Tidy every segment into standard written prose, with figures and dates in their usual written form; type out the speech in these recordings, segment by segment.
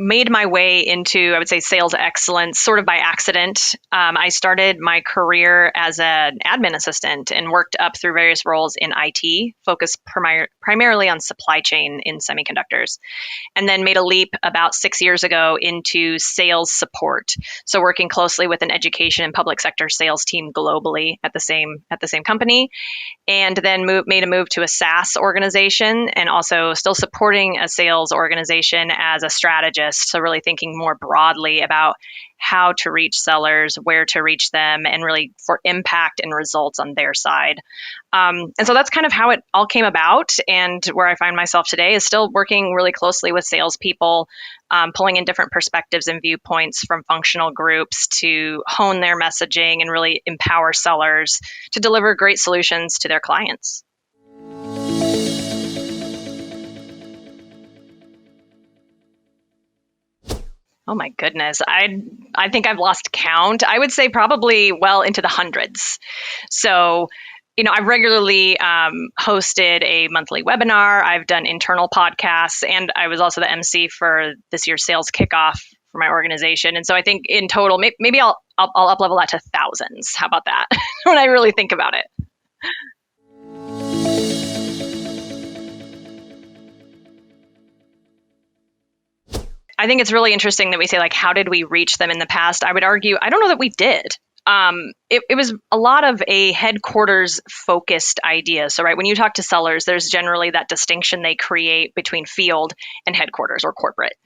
made my way into, I would say, sales excellence sort of by accident. I started my career as an admin assistant and worked up through various roles in IT, focused primarily on supply chain in semiconductors, and then made a leap about 6 years ago into sales support. So working closely with an education and public sector sales team globally at the same company, and then made a move to a SaaS organization, and also still supporting a sales organization as a strategist. So really thinking more broadly about how to reach sellers, where to reach them, and really for impact and results on their side. And so that's kind of how it all came about. And where I find myself today is still working really closely with salespeople, pulling in different perspectives and viewpoints from functional groups to hone their messaging and really empower sellers to deliver great solutions to their clients. Oh my goodness. I think I've lost count. I would say probably well into the hundreds. So, I've regularly hosted a monthly webinar. I've done internal podcasts, and I was also the MC for this year's sales kickoff for my organization. And so I think in total, maybe I'll up level that to thousands. How about that? When I really think about it. I think it's really interesting that we say, like, how did we reach them in the past? I would argue, I don't know that we did. It was a lot of a headquarters focused idea. So, right, when you talk to sellers, there's generally that distinction they create between field and headquarters or corporate.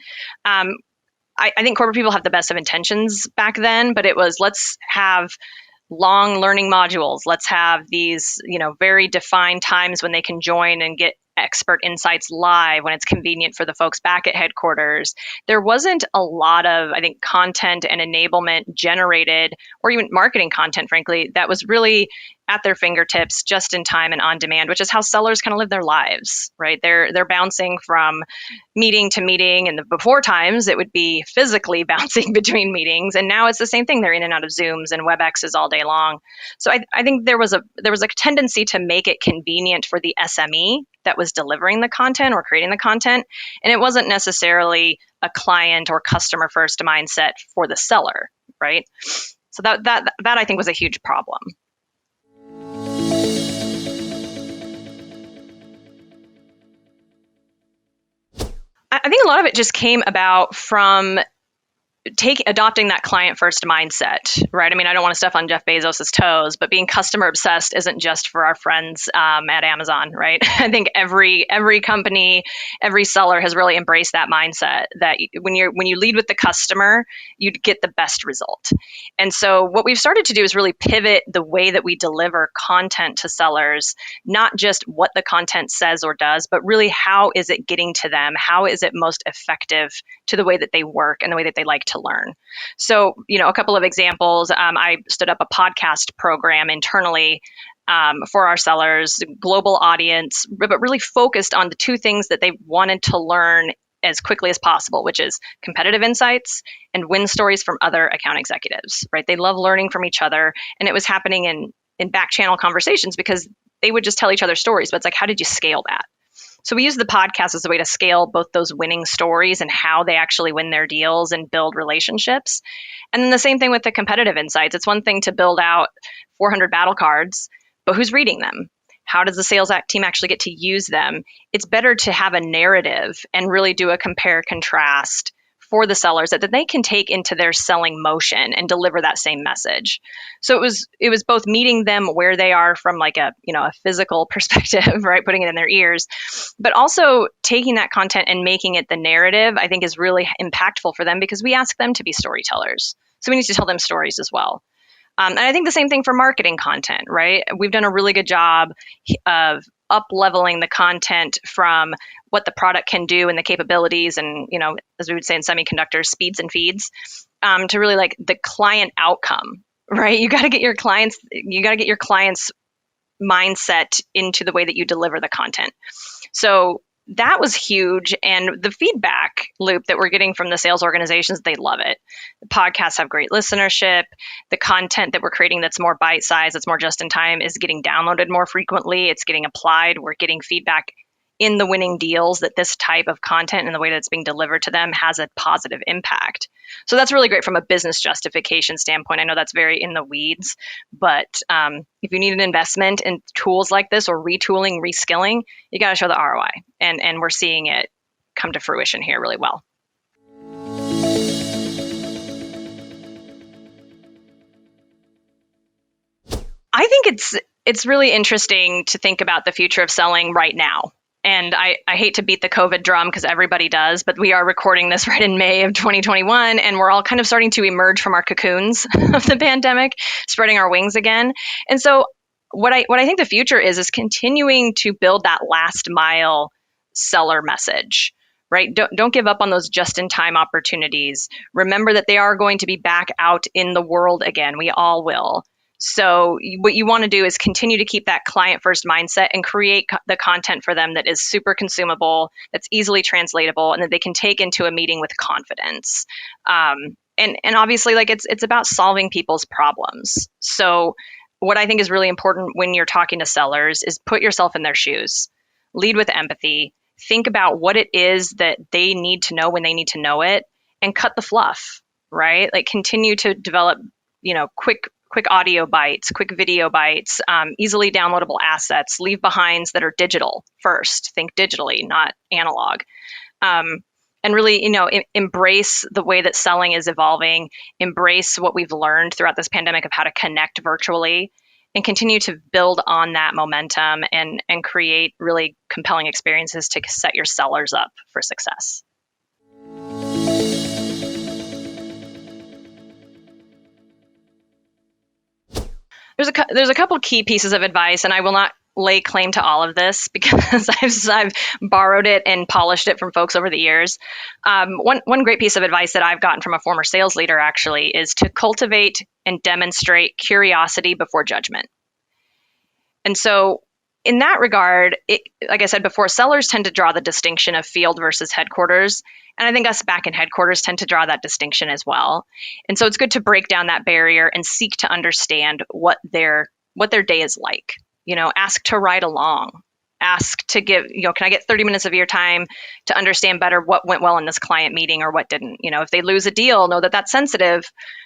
I think corporate people have the best of intentions back then, but it was, let's have long learning modules. Let's have these, very defined times when they can join and get expert insights live when it's convenient for the folks back at headquarters. There wasn't a lot of, I think, content and enablement generated, or even marketing content, frankly, that was really at their fingertips just in time and on demand, which is how sellers kind of live their lives, right? They're bouncing from meeting to meeting, and the before times it would be physically bouncing between meetings, and now it's the same thing. They're in and out of Zooms and WebExes all day long. So I think there was a tendency to make it convenient for the SME that was delivering the content or creating the content, and it wasn't necessarily a client or customer first mindset for the seller, right? So that I think was a huge problem. I think a lot of it just came about from adopting that client first mindset, right? I mean, I don't want to step on Jeff Bezos's toes, but being customer obsessed isn't just for our friends at Amazon, right? I think every company, every seller has really embraced that mindset that when you lead with the customer, you'd get the best result. And so what we've started to do is really pivot the way that we deliver content to sellers, not just what the content says or does, but really how is it getting to them? How is it most effective to the way that they work and the way that they like to learn? So, a couple of examples. I stood up a podcast program internally for our sellers, global audience, but really focused on the two things that they wanted to learn as quickly as possible, which is competitive insights and win stories from other account executives, right? They love learning from each other. And it was happening in back channel conversations because they would just tell each other stories, but it's like, how did you scale that? So we use the podcast as a way to scale both those winning stories and how they actually win their deals and build relationships. And then the same thing with the competitive insights. It's one thing to build out 400 battle cards, but who's reading them? How does the sales team actually get to use them? It's better to have a narrative and really do a compare contrast for the sellers that they can take into their selling motion and deliver that same message. So it was both meeting them where they are from like a physical perspective, right? Putting it in their ears, but also taking that content and making it the narrative, I think is really impactful for them because we ask them to be storytellers. So we need to tell them stories as well. And I think the same thing for marketing content, right? We've done a really good job of up-leveling the content from what the product can do and the capabilities and, as we would say in semiconductors, speeds and feeds, to really like the client outcome, right? You got to get your clients' mindset into the way that you deliver the content. So that was huge. And the feedback loop that we're getting from the sales organizations, they love it. The podcasts have great listenership. The content that we're creating that's more bite-sized, that's more just in time, is getting downloaded more frequently. It's getting applied. We're getting feedback in the winning deals that this type of content and the way that it's being delivered to them has a positive impact. So that's really great from a business justification standpoint. I know that's very in the weeds, but if you need an investment in tools like this or retooling, reskilling, you got to show the ROI. And we're seeing it come to fruition here really well. I think it's really interesting to think about the future of selling right now. And I hate to beat the COVID drum because everybody does, but we are recording this right in May of 2021, and we're all kind of starting to emerge from our cocoons of the pandemic, spreading our wings again. And so what I think the future is continuing to build that last mile seller message, right? Don't give up on those just-in-time opportunities. Remember that they are going to be back out in the world again. We all will. So what you want to do is continue to keep that client first mindset and create the content for them that is super consumable, that's easily translatable, and that they can take into a meeting with confidence. And obviously, like it's about solving people's problems. So what I think is really important when you're talking to sellers is put yourself in their shoes, lead with empathy, think about what it is that they need to know when they need to know it, and cut the fluff, right? Like continue to develop, quick audio bites, quick video bites, easily downloadable assets, leave behinds that are digital first. Think digitally, not analog. And really, embrace the way that selling is evolving, embrace what we've learned throughout this pandemic of how to connect virtually, and continue to build on that momentum and create really compelling experiences to set your sellers up for success. There's a couple key pieces of advice, and I will not lay claim to all of this because I've borrowed it and polished it from folks over the years. One great piece of advice that I've gotten from a former sales leader actually is to cultivate and demonstrate curiosity before judgment. And so in that regard, like I said before, sellers tend to draw the distinction of field versus headquarters. And I think us back in headquarters tend to draw that distinction as well. And so it's good to break down that barrier and seek to understand what their day is like. Ask to ride along. Ask to give, can I get 30 minutes of your time to understand better what went well in this client meeting or what didn't? If they lose a deal, know that that's sensitive,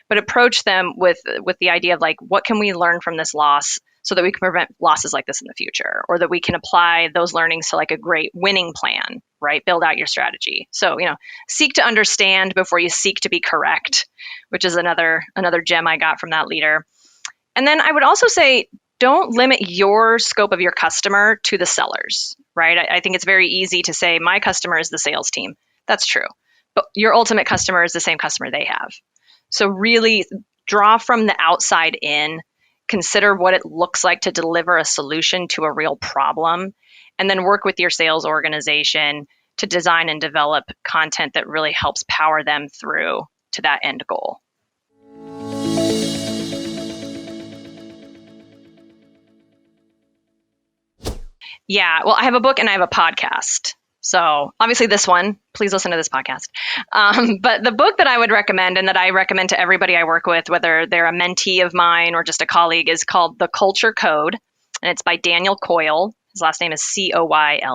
but approach them with the idea of like, what can we learn from this loss so that we can prevent losses like this in the future, or that we can apply those learnings to like a great winning plan, right? Build out your strategy. So, seek to understand before you seek to be correct, which is another gem I got from that leader. And then I would also say, don't limit your scope of your customer to the sellers, right? I think it's very easy to say, my customer is the sales team. That's true. But your ultimate customer is the same customer they have. So really draw from the outside in, consider what it looks like to deliver a solution to a real problem, and then work with your sales organization to design and develop content that really helps power them through to that end goal. Yeah, well, I have a book and I have a podcast. So obviously this one, please listen to this podcast. But the book that I would recommend and that I recommend to everybody I work with, whether they're a mentee of mine or just a colleague, is called The Culture Code. And it's by Daniel Coyle. His last name is Coyle.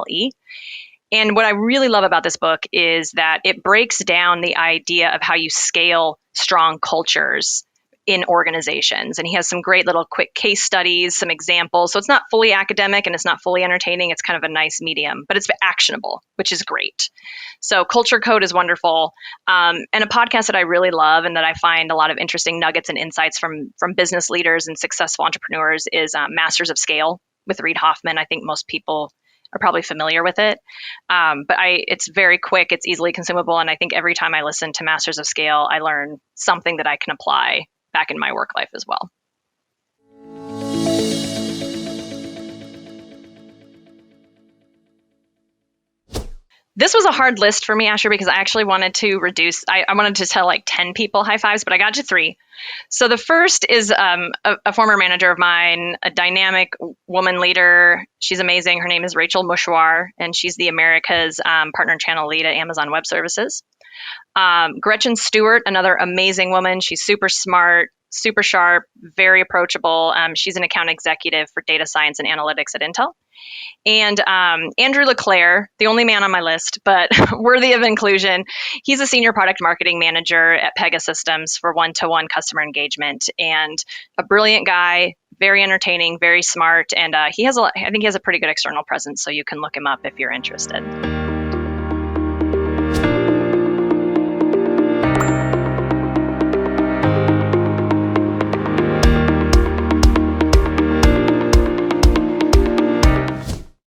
And what I really love about this book is that it breaks down the idea of how you scale strong cultures in organizations. And he has some great little quick case studies, some examples. So it's not fully academic and it's not fully entertaining. It's kind of a nice medium, but it's actionable, which is great. So Culture Code is wonderful. And a podcast that I really love and that I find a lot of interesting nuggets and insights from business leaders and successful entrepreneurs is Masters of Scale with Reid Hoffman. I think most people are probably familiar with it. But it's very quick, it's easily consumable. And I think every time I listen to Masters of Scale, I learn something that I can apply back in my work life as well. This was a hard list for me, Asher, because I actually wanted to reduce, I wanted to tell like 10 people high fives, but I got to 3. So the first is a former manager of mine, a dynamic woman leader. She's amazing. Her name is Rachel Mushwar, and she's the America's partner and channel lead at Amazon Web Services. Gretchen Stewart, another amazing woman. She's super smart, super sharp, very approachable. She's an account executive for data science and analytics at Intel. And Andrew LeClaire, the only man on my list, but worthy of inclusion. He's a senior product marketing manager at Pegasystems for one-to-one customer engagement, and a brilliant guy, very entertaining, very smart, and I think he has a pretty good external presence, so you can look him up if you're interested.